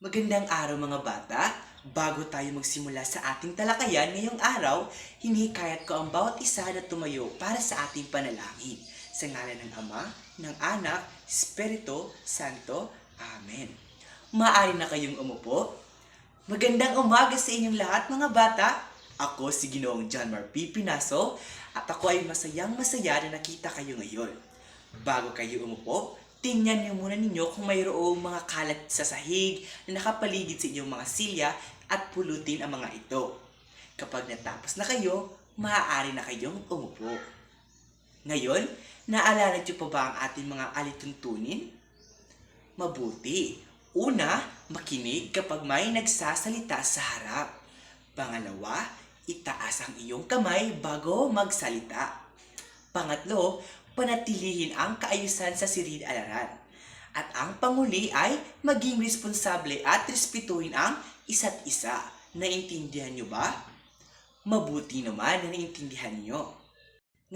Magandang araw mga bata! Bago tayo magsimula sa ating talakayan ngayong araw, hinihikayat ko ang bawat isa na tumayo para sa ating panalangin. Sa ngalan ng Ama, ng Anak, Espiritu Santo. Amen. Maaari na kayong umupo. Magandang umaga sa inyong lahat mga bata! Ako si Ginoong John Mar P. Pinaso at ako ay masayang masaya na nakita kayo ngayon. Bago kayo umupo, tingnan niyo muna ninyo kung mayroong mga kalat sa sahig na nakapaligid sa inyong mga silya at pulutin ang mga ito. Kapag natapos na kayo, maaari na kayong umupo. Ngayon, naalala niyo pa ba ang ating mga alituntunin? Mabuti. Una, makinig kapag may nagsasalita sa harap. Pangalawa, itaas ang iyong kamay bago magsalita. Pangatlo, panatilihin ang kaayusan sa silid-araran. At ang panghuli ay maging responsable at respetuhin ang isa't isa. Naintindihan niyo ba? Mabuti naman na naintindihan niyo.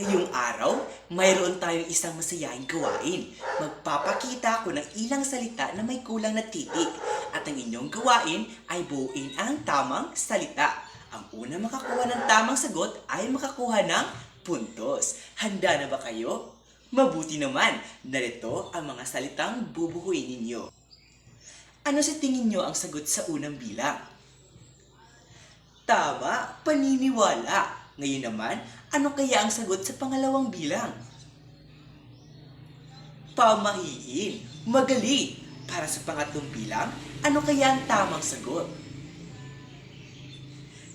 Ngayong araw, mayroon tayong isang masayahing gawain. Magpapakita ako ng ilang salita na may kulang na titik. At ang inyong gawain ay buuin ang tamang salita. Ang unang makakuha ng tamang sagot ay makakuha ng puntos. Handa na ba kayo? Mabuti naman, narito ang mga salitang bubuhuin ninyo. Ano sa tingin nyo ang sagot sa unang bilang? Tama, paniniwala. Ngayon naman, ano kaya ang sagot sa pangalawang bilang? Pamahiin. Magaling. Para sa pangatlong bilang, ano kaya ang tamang sagot?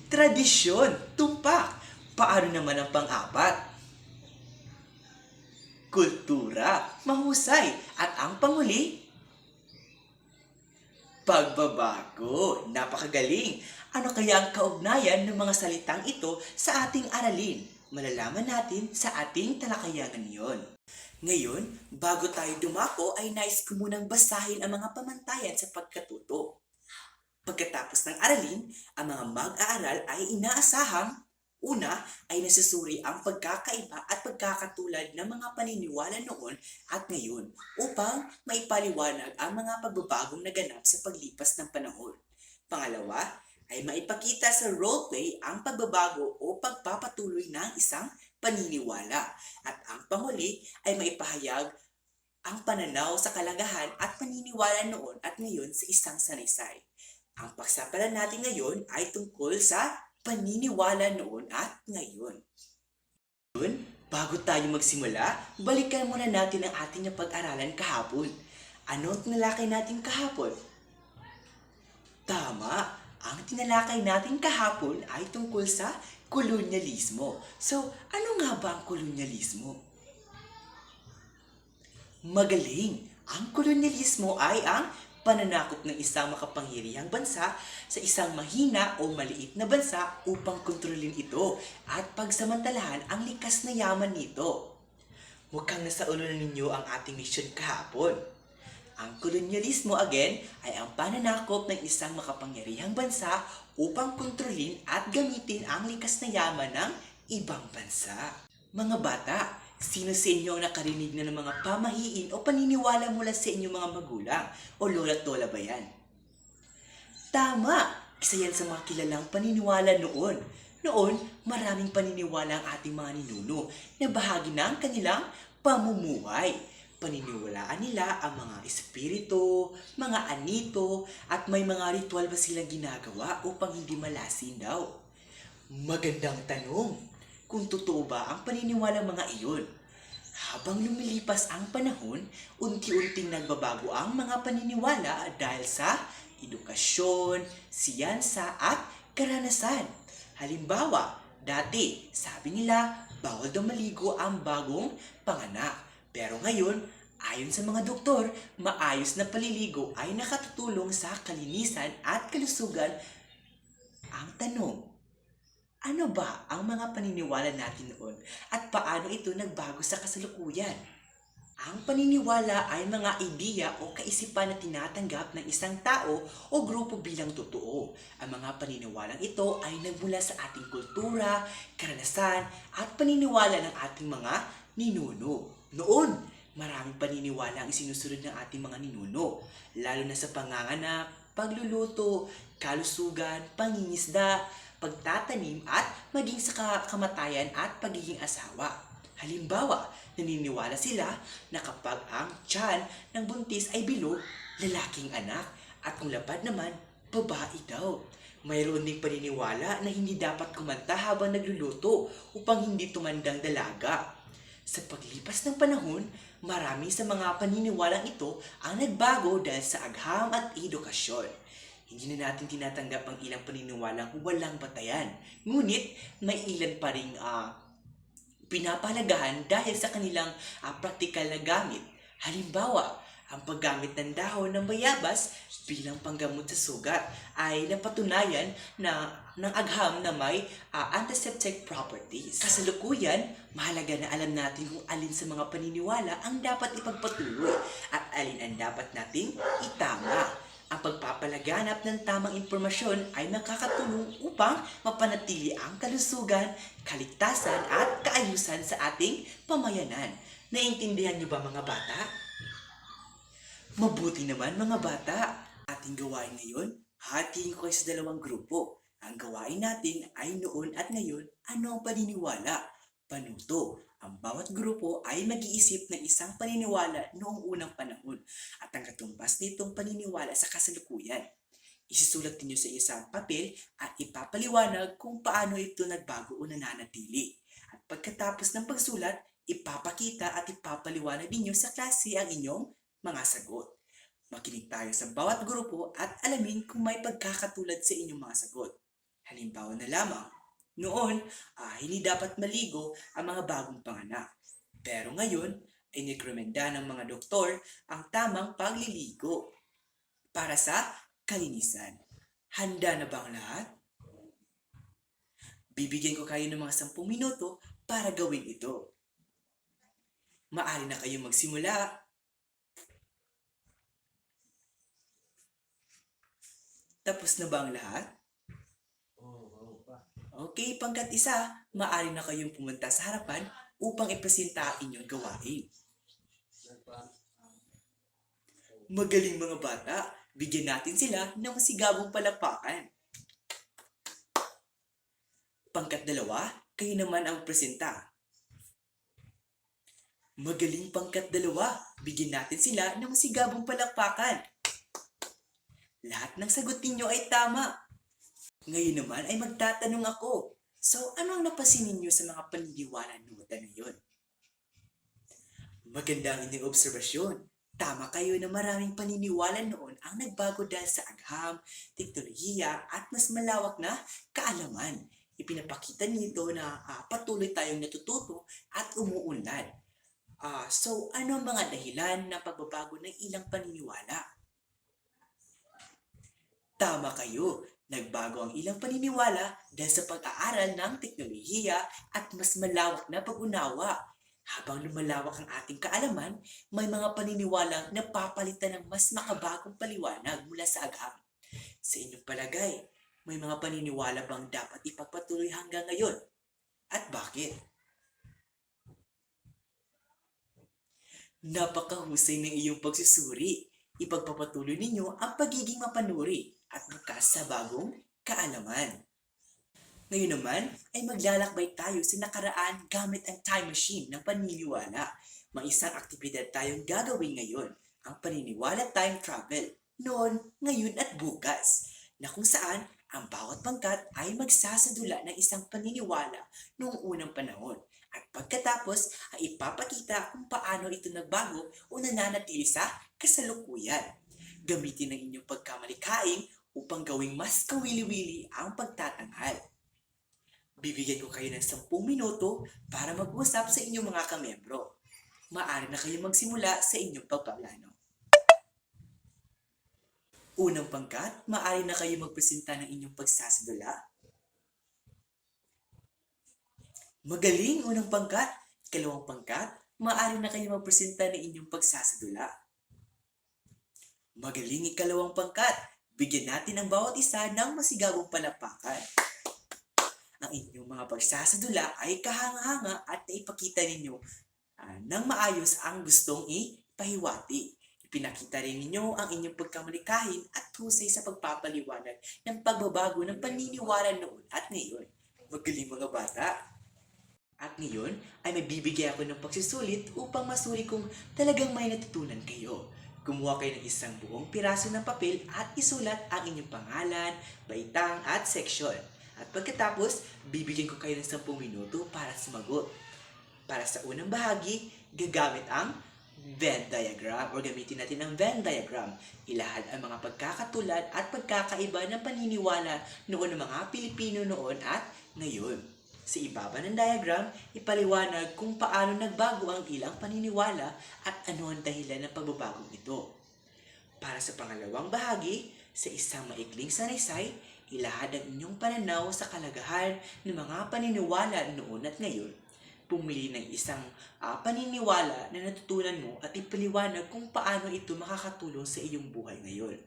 Tradisyon. Tumpak. Paano naman ang pang-apat? Kultura. Mahusay. At ang panghuli? Pagbabago. Napakagaling. Ano kaya ang kaugnayan ng mga salitang ito sa ating aralin? Malalaman natin sa ating talakayan ngayon. Ngayon, bago tayo dumako ay nais ko munang basahin ang mga pamantayan sa pagkatuto. Pagkatapos ng aralin, ang mga mag-aaral ay inaasahang una ay nasusuri ang pagkakaiba at pagkakatulad ng mga paniniwala noon at ngayon upang maipaliwanag ang mga pagbabagong naganap sa paglipas ng panahon. Pangalawa, ay maipakita sa roleplay ang pagbabago o pagpapatuloy ng isang paniniwala. At ang panghuli ay maipahayag ang pananaw sa kalagahan at paniniwala noon at ngayon sa isang sanaysay. Ang pagsapalan natin ngayon ay tungkol sa paniniwala noon at ngayon. Bago tayo magsimula, balikan muna natin ang ating pag-aralan kahapon. Ano ang tinalakay natin kahapon? Tama! Ang tinalakay natin kahapon ay tungkol sa kolonyalismo. So, ano nga ba ang kolonyalismo? Magaling! Ang kolonyalismo ay ang pananakop ng isang makapangyarihang bansa sa isang mahina o maliit na bansa upang kontrolin ito at pagsamantalahan ang likas na yaman nito. Mukhang nasa ulo na ninyo ang ating misyon kahapon. Ang kolonyalismo again ay ang pananakop ng isang makapangyarihang bansa upang kontrolin at gamitin ang likas na yaman ng ibang bansa. Mga bata, sino sa inyo ang nakarinig na ng mga pamahiin o paniniwala mula sa inyong mga magulang o lola't lola ba yan? Tama! Isa yan sa mga kilalang paniniwala noon. Noon, maraming paniniwala ang ating mga ninuno na bahagi ng kanilang pamumuhay. Paniniwalaan nila ang mga espiritu, mga anito, at may mga ritual ba silang ginagawa upang hindi malasin daw? Magandang tanong! Kung totoo ba ang paniniwala mga iyon? Habang lumilipas ang panahon, unti-unting nagbabago ang mga paniniwala dahil sa edukasyon, siyansa at karanasan. Halimbawa, dati sabi nila bawal daw maligo ang bagong panganak. Pero ngayon, ayon sa mga doktor, maayos na paliligo ay nakatutulong sa kalinisan at kalusugan. Ang tanong, ano ba ang mga paniniwala natin noon at paano ito nagbago sa kasalukuyan? Ang paniniwala ay mga ideya o kaisipan na tinatanggap ng isang tao o grupo bilang totoo. Ang mga paniniwalang ito ay nagmula sa ating kultura, karanasan at paniniwala ng ating mga ninuno. Noon, maraming paniniwala ang isinusunod ng ating mga ninuno, lalo na sa panganganak, pagluluto, kalusugan, pangingisda, pagtatanim at maging sa kamatayan at pagiging asawa. Halimbawa, naniniwala sila na kapag ang tiyan ng buntis ay bilog, lalaking anak, at kung lapad naman, babae daw. Mayroon ding paniniwala na hindi dapat kumanta habang nagluluto upang hindi tumandang dalaga. Sa paglipas ng panahon, marami sa mga paniniwalang ito ang nagbago dahil sa agham at edukasyon. Hindi na natin tinatanggap ang ilang paniniwalang walang batayan. Ngunit may ilan pa ring pinapahalagahan dahil sa kanilang praktikal na gamit. Halimbawa, ang paggamit ng dahon ng bayabas bilang panggamot sa sugat ay napatunayan na ng agham na may antiseptic properties. Kasalukuyan, mahalaga na alam natin kung alin sa mga paniniwala ang dapat ipagpatuloy at alin ang dapat nating itama. Ang pagpapalaganap ng tamang impormasyon ay nakakatulong upang mapanatili ang kalusugan, kaligtasan at kaayusan sa ating pamayanan. Naiintindihan niyo ba mga bata? Mabuti naman mga bata. Ating gawain ngayon, hatiin ko kayo sa dalawang grupo. Ang gawain natin ay noon at ngayon, ano ang paniniwala? Panuto. Ang bawat grupo ay mag-iisip ng isang paniniwala noong unang panahon at ang katumbas nitong paniniwala sa kasalukuyan. Isusulat ninyo sa isang papel at ipapaliwanag kung paano ito nagbago o nananatili. At pagkatapos ng pagsulat, ipapakita at ipapaliwanag ninyo sa klase ang inyong mga sagot. Makinig tayo sa bawat grupo at alamin kung may pagkakatulad sa inyong mga sagot. Halimbawa na lamang, noon, hindi dapat maligo ang mga bagong panganak. Pero ngayon, ay nirekomenda ng mga doktor ang tamang pagliligo para sa kalinisan. Handa na ba ang lahat? Bibigyan ko kayo ng mga 10 minuto para gawin ito. Maaari na kayong magsimula. Tapos na ba ang lahat? Okay, pangkat isa, maaari na kayong pumunta sa harapan upang ipresenta ang inyong gawain. Magaling mga bata, bigyan natin sila ng masigabong palakpakan. Pangkat 2, kayo naman ang presenta. Magaling pangkat 2, bigyan natin sila ng masigabong palakpakan. Lahat ng sagot ninyo ay tama. Ngayon naman ay magtatanong ako. So, ano ang napansin ninyo sa mga paniniwala noon na yun? Maganda ang inyong obserbasyon. Tama kayo na maraming paniniwala noon ang nagbago dahil sa agham, teknolohiya at mas malawak na kaalaman. Ipinapakita nito na patuloy tayong natututo at umuunlad. So, ano ang mga dahilan ng pagbabago ng ilang paniniwala? Tama kayo, nagbago ang ilang paniniwala dahil sa pag-aaral ng teknolohiya at mas malawak na pag-unawa. Habang lumalawak ang ating kaalaman, may mga paniniwalang napapalitan ng mas makabagong paliwanag mula sa agham. Sa inyong palagay, may mga paniniwala bang dapat ipagpatuloy hanggang ngayon? At bakit? Napakahusay ng iyong pagsusuri. Ipagpapatuloy ninyo ang pagiging mapanuri at bukas sa bagong kaalaman. Ngayon naman ay maglalakbay tayo sa nakaraan gamit ang time machine ng paniniwala. May isang aktibidad tayong gagawin ngayon, ang paniniwala time travel, noon, ngayon at bukas, na kung saan ang bawat pangkat ay magsasadula ng isang paniniwala noong unang panahon. At pagkatapos ay ipapakita kung paano ito nagbago o nananatili sa kasalukuyan. Gamitin ang inyong pagkamalikhaing upang gawing mas kawili-wili ang pagtatanghal. Bibigyan ko kayo ng 10 minuto para mag-usap sa inyong mga kamembro. Maaari na kayo magsimula sa inyong pagpaplano. Unang pangkat, maaari na kayo magpresenta ng inyong pagsasadula. Magaling, unang pangkat. Ikalawang pangkat, maaari na kayo magpresenta ng inyong pagsasadula. Magaling, ikalawang pangkat. Bigyan natin ang bawat isa ng masigabong palakpakan. Ang inyong mga pagsasadula ay kahanga-hanga at naipakita ninyo ng maayos ang gustong ipahiwati. Ipinakita rin ninyo ang inyong pagkamalikahin at husay sa pagpapaliwanag ng pagbabago ng paniniwala noon at ngayon. Magaling mga bata! At ngayon ay magbibigay ako ng pagsusulit upang masuri kung talagang may natutunan kayo. Kumuha kayo ng isang buong piraso ng papel at isulat ang inyong pangalan, baitang at seksyon. At pagkatapos, bibigyan ko kayo ng 10 minuto para sumagot. Para sa unang bahagi, gagamit ang Venn diagram or gamitin natin ang Venn diagram. Ilahad ang mga pagkakatulad at pagkakaiba ng paniniwala noon ng mga Pilipino noon at ngayon. Sa ibaba ng diagram, ipaliwanag kung paano nagbago ang ilang paniniwala at ano ang dahilan ng pagbabagong ito. Para sa pangalawang bahagi, sa isang maikling sanaysay, ilahad ang inyong pananaw sa kalagahan ng mga paniniwala noon at ngayon. Pumili ng isang paniniwala na natutunan mo at ipaliwanag kung paano ito makakatulong sa iyong buhay ngayon.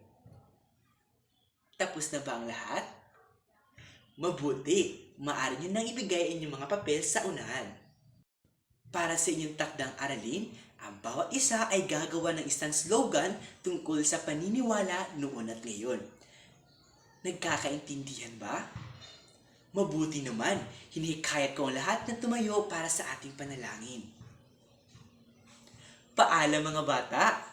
Tapos na ba ang lahat? Mabuti! Maaari nyo nang ibigay inyong mga papel sa unahan. Para sa inyong takdang aralin, ang bawat isa ay gagawa ng isang slogan tungkol sa paniniwala noon at ngayon. Nagkakaintindihan ba? Mabuti naman, hinihikayat ko ang lahat na tumayo para sa ating panalangin. Paalam mga bata!